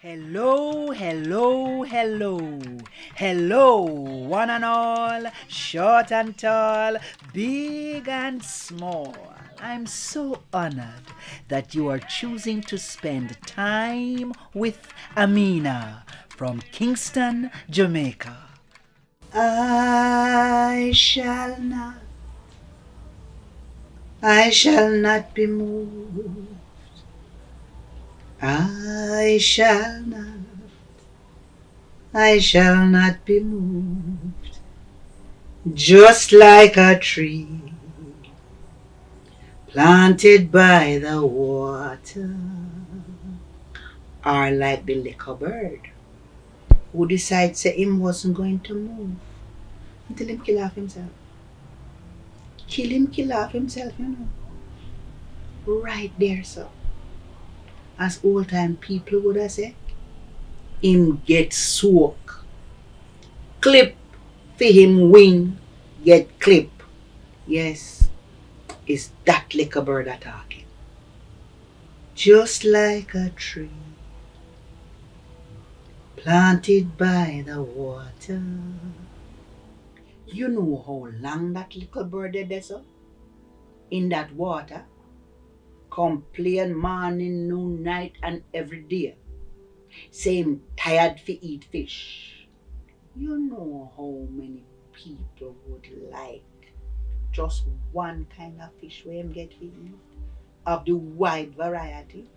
Hello, hello, hello. Hello, one and all, short and tall, big and small. I'm so honored that you are choosing to spend time with Amina from Kingston, Jamaica. I shall not be moved. I shall not, I shall not be moved. Just like a tree planted by the water, or like the little bird who decided say him wasn't going to move until him kill off himself. Kill off himself, Right there, so. As old time people would have said, him get soak. Clip for him wing, get clip. Yes, it's that little bird a talking. Just like a tree planted by the water. You know how long that little bird did there, so? In that water, complain morning, noon, night, and every day. Same tired for eat fish. You know how many people would like just one kind of fish where him get to eat of the wide variety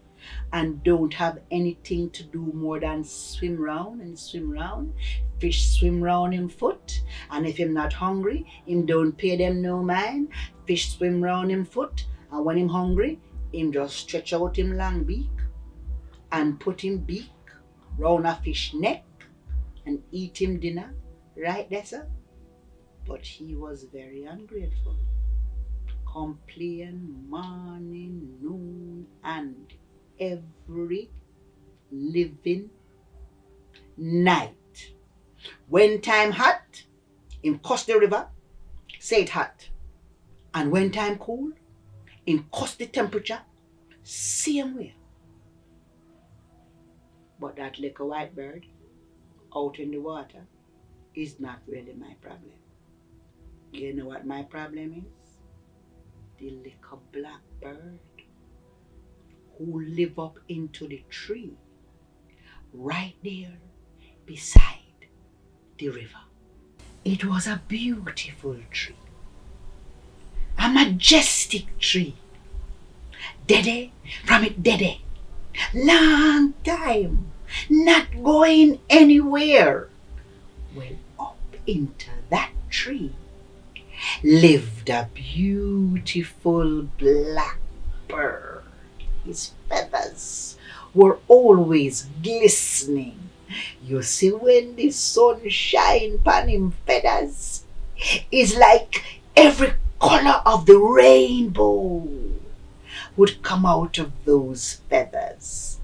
and don't have anything to do more than swim round and swim round. Fish swim round him foot, and if him not hungry, him don't pay them no mind. Fish swim round him foot, and when him hungry, him just stretch out him long beak and put him beak round a fish neck and eat him dinner right there, sir. But he was very ungrateful. Complain morning, noon, and every living night. When time hot, him cuss the river, say it hot. And when time cool, him cuss the temperature, same way. But that little white bird out in the water is not really my problem. You know what my problem is? The little black bird who live up into the tree right there beside the river. It was a beautiful tree, a majestic tree. Dede from it dede. Long time, not going anywhere. Well, up into that tree lived a beautiful black bird. His feathers were always glistening. You see, when the sun shine upon him feathers, it's like every color of the rainbow would come out of those feathers.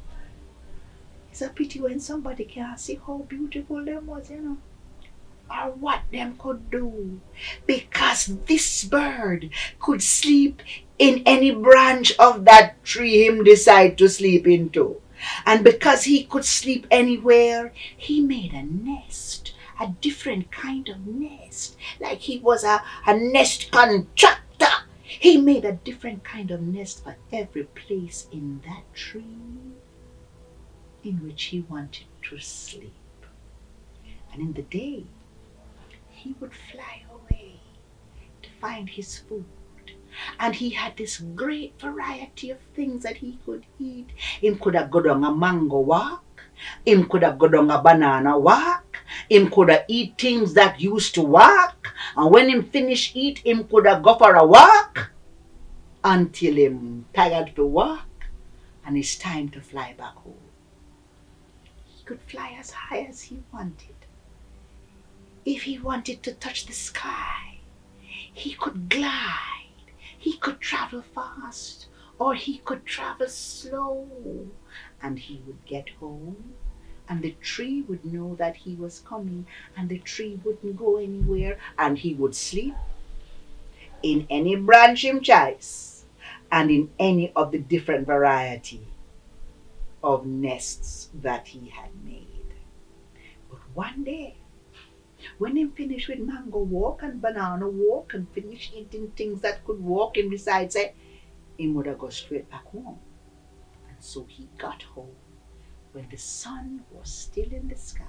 It's a pity when somebody can't see how beautiful them was, or what them could do, because this bird could sleep in any branch of that tree him decide to sleep into. And because he could sleep anywhere, he made a nest, a different kind of nest, like he was a nest contractor. He made a different kind of nest for every place in that tree in which he wanted to sleep. And in the day, he would fly away to find his food. And he had this great variety of things that he could eat. Him could have gone on a mango walk. Him could have gone on a banana walk. Him could have eat things that used to walk. And when him finish eat, him could have go for a walk until him tired to walk and it's time to fly back home. He could fly as high as he wanted. If he wanted to touch the sky, he could glide. He could travel fast or he could travel slow. And he would get home and the tree would know that he was coming and the tree wouldn't go anywhere and he would sleep in any branch him choice and in any of the different variety of nests that he had made. But one day, when he finished with mango walk and banana walk and finished eating things that could walk him besides it, he would have go straight back home. And so he got home when the sun was still in the sky.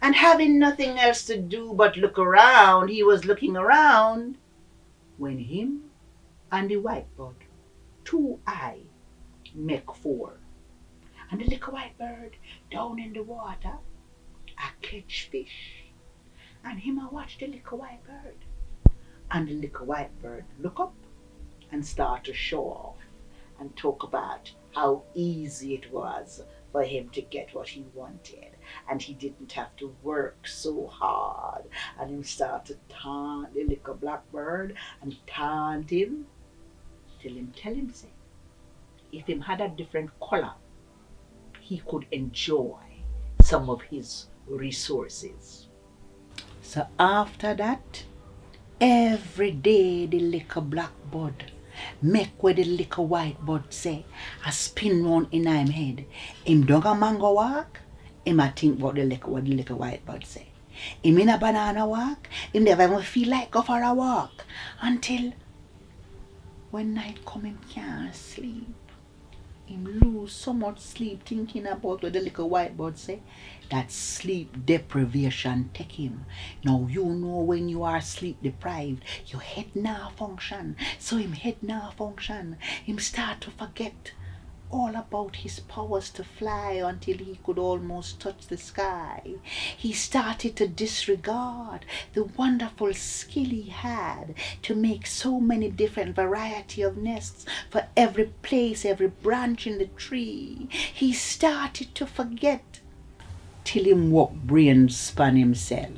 And having nothing else to do but look around, he was looking around when him and the whitebird, two eye, make four. And the little white bird down in the water, I catch fish. And him I watch the little white bird. And the little white bird look up and start to show off and talk about how easy it was for him to get what he wanted. And he didn't have to work so hard. And him start to taunt the little blackbird and taunt him till him tell him say, if him had a different color, he could enjoy some of his resources. So after that, every day the little blackbird make where the little white bird say, a spin round in him head. Him don't a mango walk, him a think about what the little white bird say. Him in a banana walk, him never even feel like go for a walk. Until when night come him can't sleep. Him lose so much sleep thinking about what the little white bird say, that sleep deprivation take him. Now you know when you are sleep deprived, your head now function. So him head now function. Him start to forget all about his powers to fly until he could almost touch the sky. He started to disregard the wonderful skill he had to make so many different variety of nests for every place, every branch in the tree. He started to forget till him walk brain span himself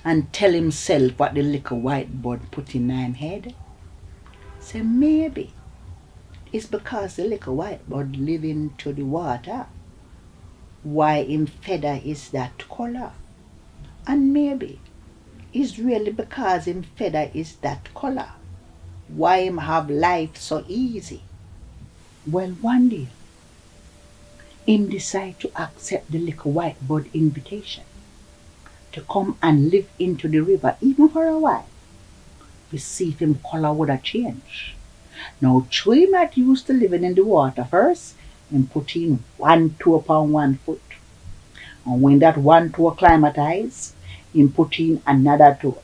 and tell himself what the little white bird put in him head. So maybe it's because the little white bird live into the water, why him feather is that color. And maybe it's really because him feather is that color, why him have life so easy. Well, one day, him decide to accept the little white bird invitation to come and live into the river, even for a while, to see if him color would have changed. Now, Chui might used to living in the water first and put in one toe upon one foot. And when that one toe acclimatized, he put in another toe.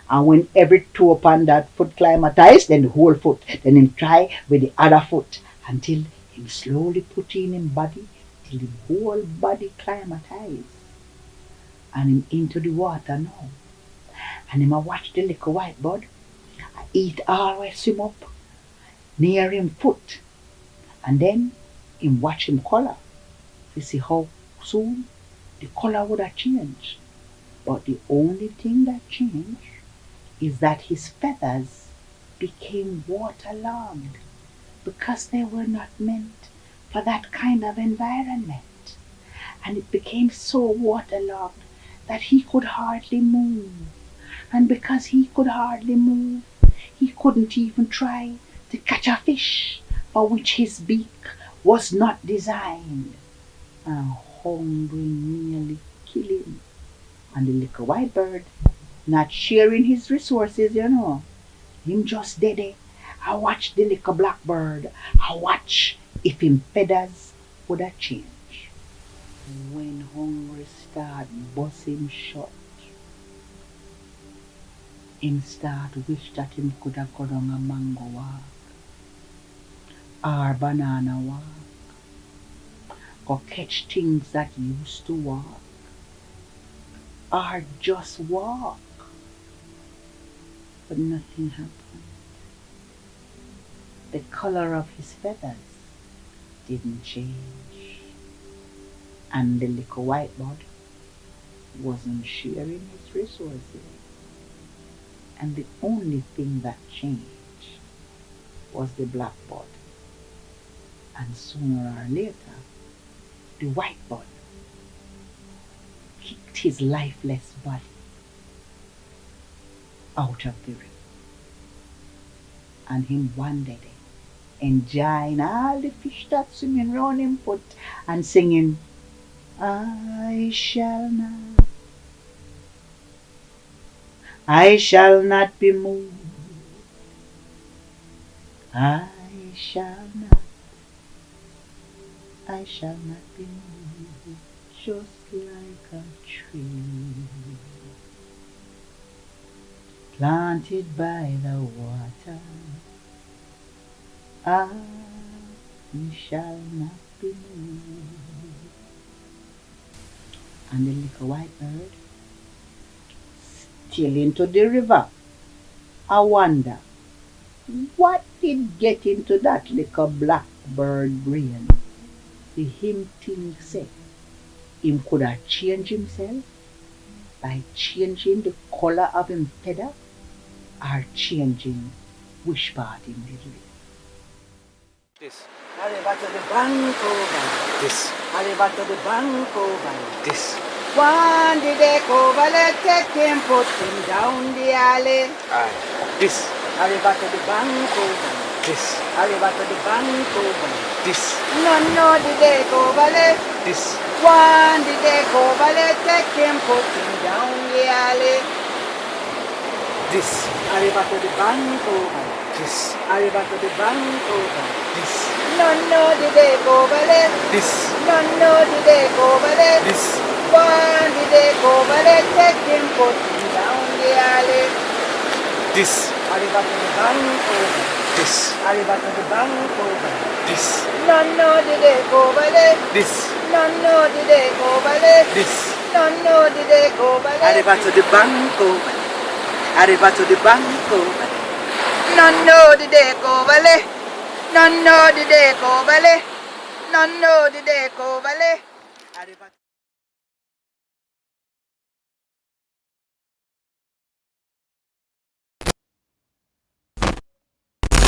And when every toe upon that foot climatized, then the whole foot. Then him try with the other foot until him slowly put in him body till the whole body climatized. And him into the water now. And him a watch the little white bird. I eat always swim up near him foot, and then him watch him color to see how soon the color would have changed. But the only thing that changed is that his feathers became waterlogged because they were not meant for that kind of environment. And it became so waterlogged that he could hardly move. And because he could hardly move, he couldn't even try to catch a fish for which his beak was not designed. And hunger nearly killed him. And the little white bird, not sharing his resources, him just dead it. I watch the little blackbird. I watch if him feathers would have changed. When hunger start busting shut, him start wish that him could have gone on a mango walk or banana walk, or catch things that used to walk, or just walk. But nothing happened. The color of his feathers didn't change. And the little white bird wasn't sharing his resources. And the only thing that changed was the blackbird. And sooner or later, the white bird kicked his lifeless body out of the river. And him wandered it enjoying all the fish that swimming round him foot and singing, I shall not be moved, I shall not, I shall not be moved, just like a tree planted by the water, I shall not be moved. And the little white bird still into the river. I wonder, what did get into that little blackbird brain? The him think say him could have changed himself by changing the color of him feather or changing which part him did live. This. Arriba to the banco valley. This. Arriba to the banco valley. This. One did they go valley, take him, put him down the alley. Aye. This. Arriba to the banco valley. This. Arriba to the banco valley. This. No, did they go valley. This. One did they go valley, take him, put him down the alley. This. Arriba to the banco valley. This. Arriba to the banco valley. This. No, did they go valley. This. No, did they go valley. This. One did they go valley, take him, put him down the alley. This. Arriba to the banco valley. This. Arriba to the banco valley. This. No, did they go valley. This. No, did they go valley. This. No, did they go valley. Arriba to the banco valley. Arriba to the banco valley. No, did they go valley. No, did they go valley. No, did they go valley.